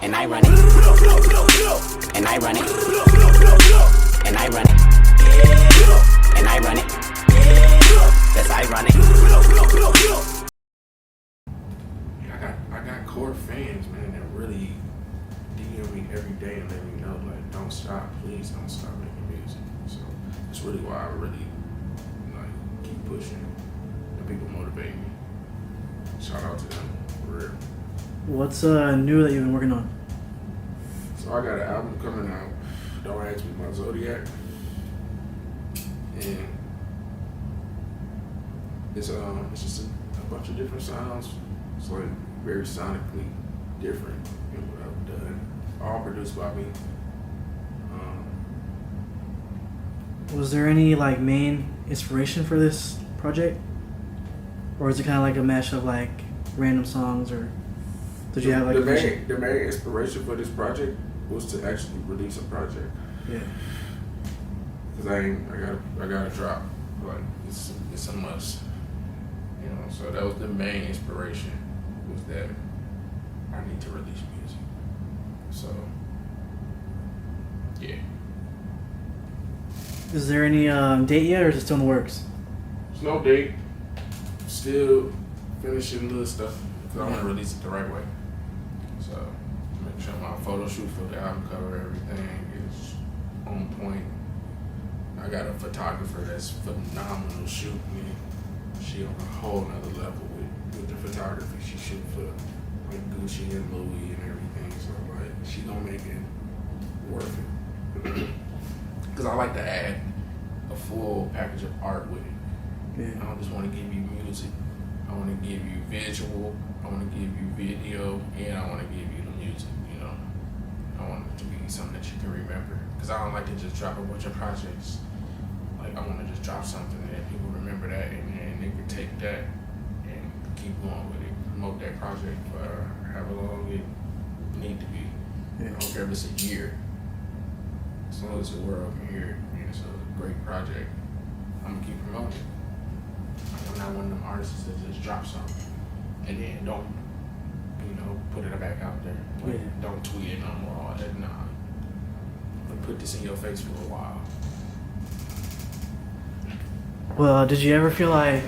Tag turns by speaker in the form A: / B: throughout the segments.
A: and I run it, and I run it, and I run it, and I run it, yes, I run it.
B: I got core fans, man, that really DM me every day and let me know, like, don't stop, please don't stop making music. So that's really why I really keep pushing, and people motivate me. Shout out to them, for real.
C: What's new that you've been working on?
B: So I got an album coming out, Don't Ask Me My Zodiac, and it's just a bunch of different sounds. It's like very sonically different than what I've done. All produced by me.
C: Was there any like main inspiration for this project, or is it kind of like a mash of like random songs, or did you have like
B: the main inspiration for this project was to actually release a project.
C: Yeah.
B: Cause I gotta drop. Like it's a must. You know, so that was the main inspiration, was that I need to release music. So yeah.
C: Is there any date yet, or is it still in the works?
B: There's no date. Still finishing little stuff because I want to release it the right way. So make sure my photo shoot for the album cover, everything is on point. I got a photographer that's phenomenal shooting me. She on a whole nother level with the photography. She shoot for like Gucci and Louis and everything. So like she gonna make it worth it. Because I like to add a full package of art with it.
C: Yeah.
B: I don't just want to give you music. I want to give you visual. I want to give you video, and I want to give you the music. You know, I want it to be something that you can remember. Because I don't like to just drop a bunch of projects. Like I want to just drop something that people remember that, and they can take that and keep going with it, promote that project for however long it need to be.
C: Yeah.
B: I don't care if it's a year. As long as the world can hear it, and it's a great project, I'm gonna keep promoting it. I'm not one of them artists that just drop something and then don't, put it back out there. Like, don't tweet it no more, all that. Nah. I'm gonna put this in your face for a while.
C: Well, did you ever feel like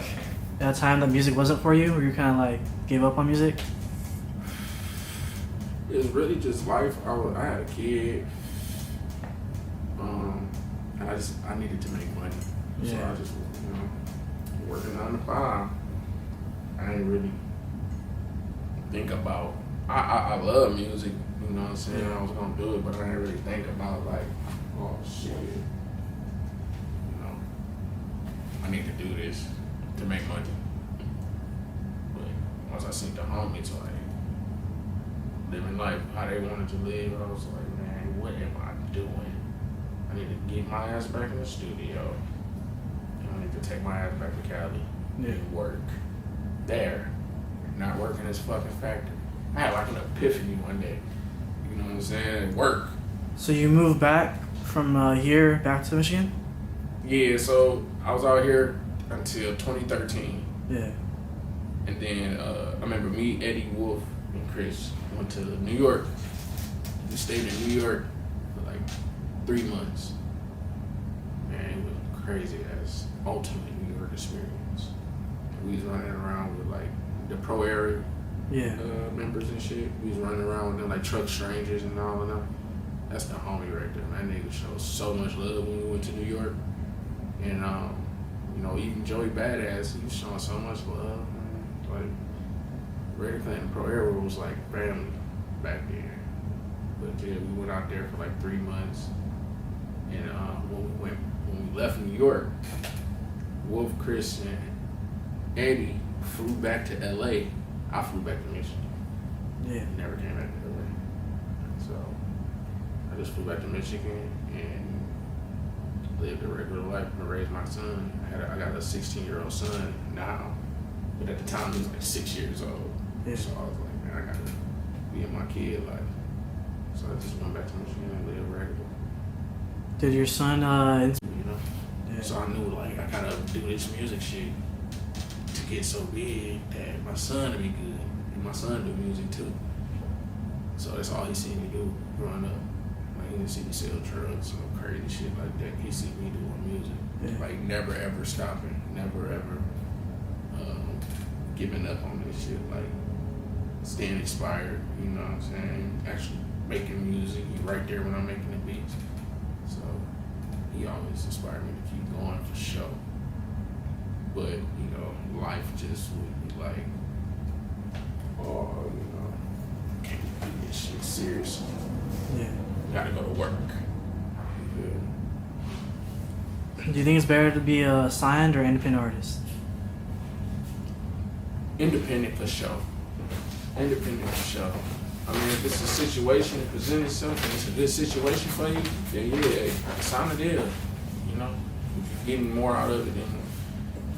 C: at a time that music wasn't for you, or you kind of like gave up on music?
B: It was really just life. I had a kid. And I needed to make money.
C: Yeah.
B: So I just, working 9 to 5. I didn't really think about, I love music, you know what I'm saying? I was gonna do it, but I didn't really think about like, oh shit, I need to do this to make money. But once I seen the homies like living life how they wanted to live, I was like, man, what am I doing? I need to get my ass back in the studio. I need to take my ass back to Cali and work there, not work in this fucking factory. I had like an epiphany one day, you know what I'm saying? Work.
C: So you moved back from here back to Michigan?
B: Yeah, so I was out here until 2013.
C: Yeah.
B: And then I remember me, Eddie, Wolf, and Chris went to New York. We stayed in New York for like 3 months. Man, it was crazy as ultimate New York experience. We was running around with like the pro area members and shit. We was running around with them like truck strangers and all of them. That's the homie right there. That nigga showed so much love when we went to New York. And even Joey Badass, he was showing so much love, man. Like Red Clinton Pro Area was like family back then. But yeah, we went out there for like 3 months. And when we left New York, Wolf, Chris, and Eddie flew back to LA. I flew back to Michigan.
C: Yeah.
B: Never came back to LA. So I just flew back to Michigan and lived a regular life and raised my son. I got a 16-year-old son now, but at the time he was like 6 years old.
C: Yeah.
B: So I was like, man, I gotta be in my kid life. So I just went back to Michigan and lived regular.
C: Did your son,
B: Yeah.
D: So I knew, like, I gotta do this music shit to get so big that my son would be good. And my son do music too.
B: So that's all he seen me do growing up. Like he didn't see me sell drugs or crazy shit like that. He see me doing music.
C: Yeah.
B: Like never ever stopping, never ever giving up on this shit. Like staying inspired, you know what I'm saying? Actually making music, he right there when I'm making the beats. So he always inspired me to keep going for sure. But, you know, life just would be like, oh, you know, can't do this shit serious.
C: Yeah.
B: Gotta go to work.
C: Do you think it's better to be a signed or independent artist?
B: Independent for sure. Independent for sure. I mean, if it's a situation that presents itself and it's a good situation for you, then yeah, sign a deal. You know, if you're getting more out of it than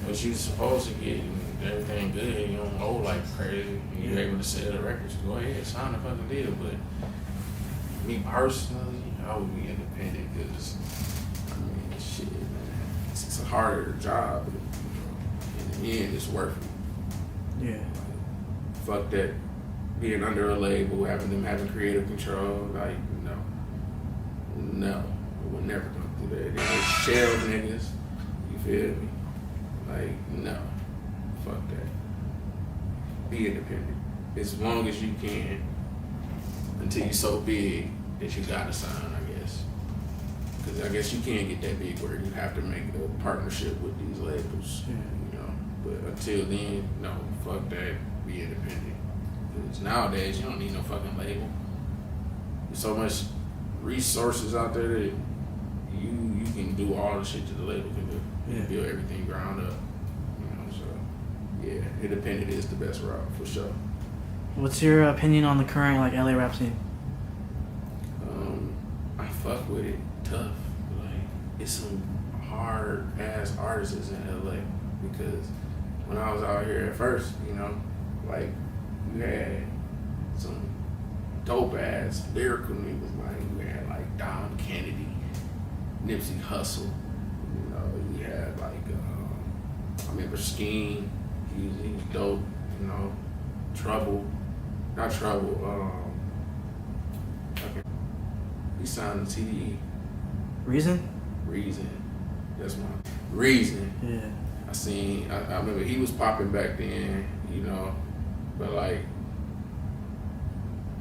B: what you're supposed to get and everything good, you don't owe like crazy, and you're able to sell the records, go ahead, sign a fucking deal. But me personally, I would be independent because, I mean, shit, man, it's a harder job, but in the end, it's worth it.
C: Yeah.
B: Fuck that. Being under a label, having creative control, like no, we're never gonna do that. They're shell niggas, you feel me? Like no, fuck that. Be independent as long as you can, until you're so big that you gotta sign, I guess. Because I guess you can't get that big where you have to make a partnership with these labels, you know. But until then, no, fuck that. Be independent. Because nowadays you don't need no fucking label. There's so much resources out there that you can do all the shit that the label can do. You can build everything ground up. You know, so yeah, independent is the best route for sure.
C: What's your opinion on the current like LA rap scene?
B: I fuck with it tough. Like it's some hard ass artists in LA because when I was out here at first, you know, like you had some dope ass lyrical niggas, like you had like Don Kennedy, Nipsey Hussle, you know, you had like I remember Skeen, he was dope, you know, he signed to TDE.
C: Reason?
B: That's my Reason.
C: Yeah.
B: I remember he was popping back then, you know, but like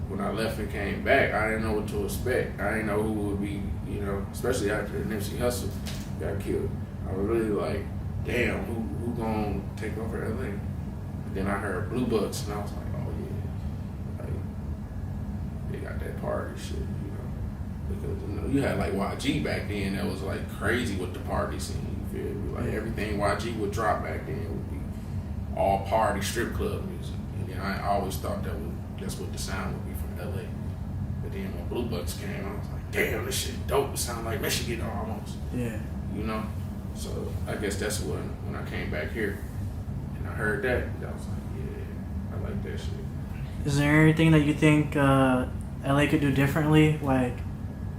B: when I left and came back, I didn't know what to expect. I didn't know who would be, you know, especially after Nipsey Hussle got killed. I was really like, damn, who gonna take over LA? And then I heard Blue Bucks and I was like, oh yeah, like they got that party shit, you know, because you know you had like YG back then that was like crazy with the party scene. You feel me? Like everything YG would drop back then would be all party strip club music, and then I always thought that's what the sound would be from LA. But then when Blue Bucks came, I was like, damn, this shit dope. It sound like Michigan almost.
C: Yeah.
B: You know? So I guess that's when I came back here and I heard that, I was like, yeah, I like that shit.
C: Is there anything that you think LA could do differently, like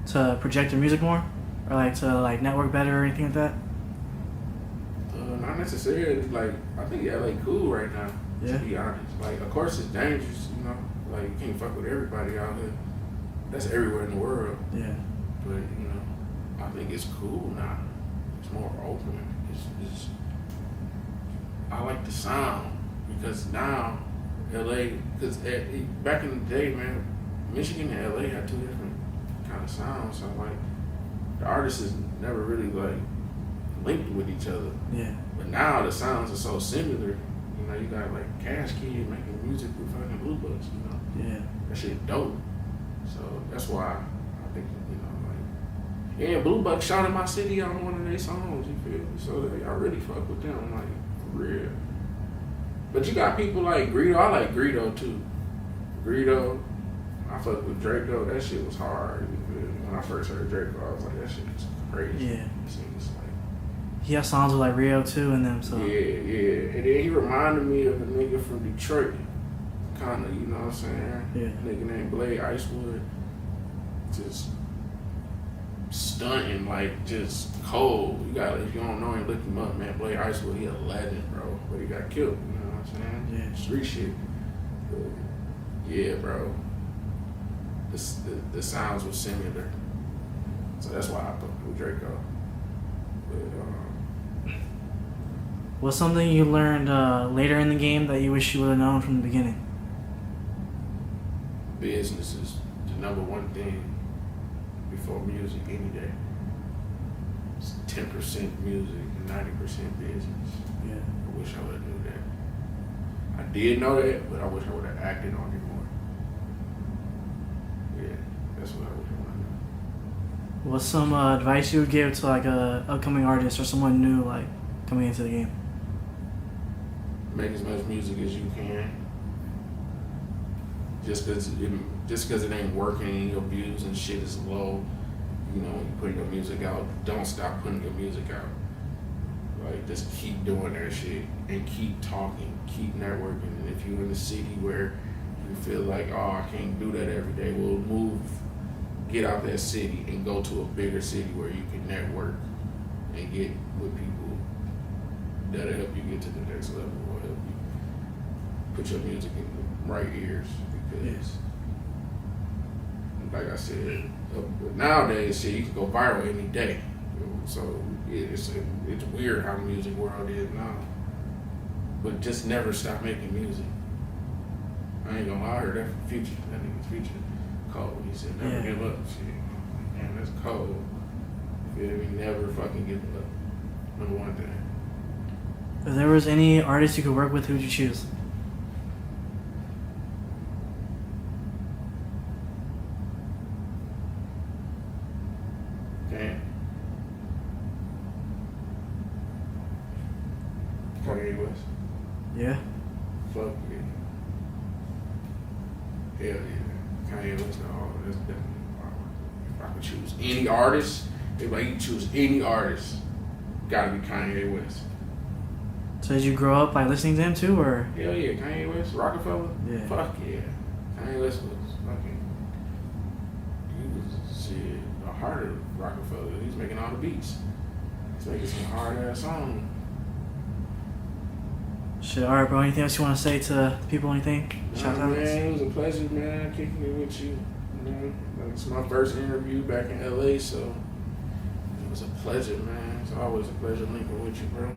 C: to project their music more, or like to like network better or anything like that?
B: Not necessarily. Like I think LA cool right now.
C: Yeah.
B: To be honest, like of course it's dangerous. You know, like you can't fuck with everybody out here. That's everywhere in the world.
C: Yeah.
B: But you know, I think it's cool now. It's more open. It's I like the sound because now LA, because back in the day, man, Michigan and LA had two different kind of sounds. So like the artists is never really like linked with each other.
C: Yeah.
B: But now the sounds are so similar. You know, you got like Cash Kid making music with fucking Blue Bucks. You know.
C: Yeah.
B: That shit dope. So that's why I think, you know, like, yeah, Blue Bucks shot in my city on one of their songs, you feel me? So I really fuck with them, like, for real. But you got people like Greedo. I like Greedo too. Greedo, I fuck with Draco. That shit was hard. You feel me? When I first heard Draco, I was like, that shit is crazy.
C: Yeah.
B: It's like,
C: he has songs with like Rio too in them, so.
B: yeah. And then he reminded me of a nigga from Detroit. Kind of, you know what I'm saying?
C: Yeah.
B: Nigga named Blade Icewood. Just stunting, like just cold. You got, if you don't know him, look him up, man. Blade Icewood, he a legend, bro. But he got killed, you know what I'm saying?
C: Yeah.
B: Street shit. But yeah, bro. the sounds were similar. So that's why I put Draco. But,
C: What's something you learned later in the game that you wish you would have known from the beginning?
B: business is the number one thing before music any day. It's 10% music and 90% business.
C: Yeah.
B: I wish I would have knew that. I did know that, but I wish I would have acted on it more. Yeah, that's what I wish I would have known.
C: What's some advice you would give to like a upcoming artist or someone new like coming into the game?
B: Make as much music as you can. Just cause it ain't working and your views and shit is low, you know, when you put your music out, don't stop putting your music out. Like, just keep doing that shit and keep talking, keep networking. And if you're in a city where you feel like, oh, I can't do that every day, well, move, get out that city and go to a bigger city where you can network and get with people that'll help you get to the next level or help you put your music in the right ears. Because, like I said, nowadays, shit, you can go viral any day. So it's weird how the music world is now. But just never stop making music. I ain't gonna lie, I heard that from Future. That nigga's Future cold. He said, never give up. Shit, man, that's cold. You feel me? Never fucking give up. Number one thing.
C: If there was any artist you could work with, who would you choose?
B: Damn. Kanye West.
C: Yeah.
B: Fuck yeah. Hell yeah. Kanye West, no, that's definitely if I could choose any artist, if I could choose any artist, gotta be Kanye West.
C: So did you grow up by listening to him too, or?
B: Hell yeah, Kanye West, Rockefeller.
C: Yeah.
B: Fuck yeah. Kanye West was fucking. He was shit a heart of Rockefeller. He was making all the beats. He's making some hard ass songs.
C: Shit, alright, bro. Anything else you want to say to people? Anything? Shout out.
B: Man, it was a pleasure, man, kicking it with you. You know, it's my first interview back in LA, so it was a pleasure, man. It's always a pleasure linking with you, bro.